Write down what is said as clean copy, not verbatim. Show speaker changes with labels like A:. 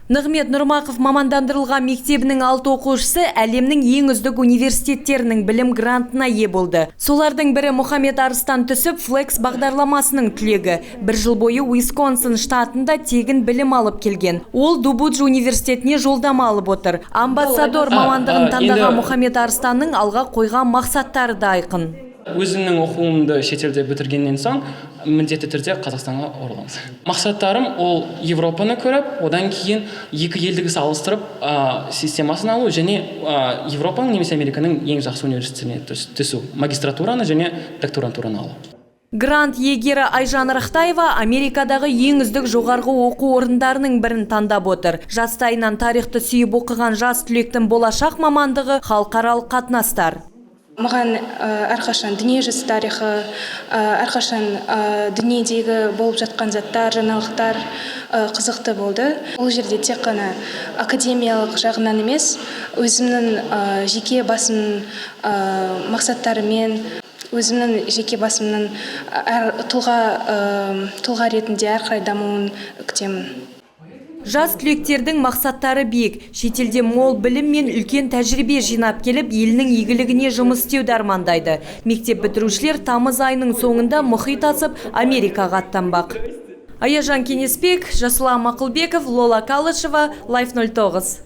A: Нығмет Нұрмақов мамандандырылған мектебінің 6 оқушысы әлемнің ең үздік университеттерінің білім грантына ие болды. Солардың бірі Мұхаммед Арыстан Түсіп Flex бағдарламасының түлегі. Бір жыл бойы Уисконсин штатында тегін білім алып келген. Ол Дубудж университетіне жолдама алып отыр. Амбассадор мамандығын таңдаған Мұхаммед Арыстанның алға қойған мақсаттары да айқын.
B: Өзімнің оқуымды шетелде бітіргеннен соң міндетті түрде Қазақстанға ораламыз. Мақсаттарым ол Европаны көріп, одан кейін екі елдігі салыстырып системасын алу және Европаның немесе Американың ең жақсы университетіне түсу, магистратураны және докторантураны алу.
A: Грант иегері Айжан Рахтаева Америкадағы ең үздік жоғарғы оқу орындарының бірін таңдап отыр. Жастайынан тарихты сүйіп оқыған жас түлектің болашақ мамандығы халықаралық қатынастар.
C: Маған әрқашан дүниежүзі тарихы, әрқашан дүниедегі болып жатқан заттар, жаңалықтар қызықты болды. Ол жерде тек қана академиялық жағынан емес, өзімнің жеке басымның мақсаттарымен, өзімнің жеке басымның тұлға ретінде әрқарай дамуын күтемін.
A: Жас түлектердің мақсаттары биік. Шетелде мол білім мен үлкен тәжірибе жинап келіп, елінің игілігіне жұмыс істеуді армандайды. Мектеп бітірушілер тамыз айының соңында мұхит асып, Америкаға аттанбақ. Аяжан Кенеспек, Жасұлан Мақұлбеков, Лола Калышева, Life 09.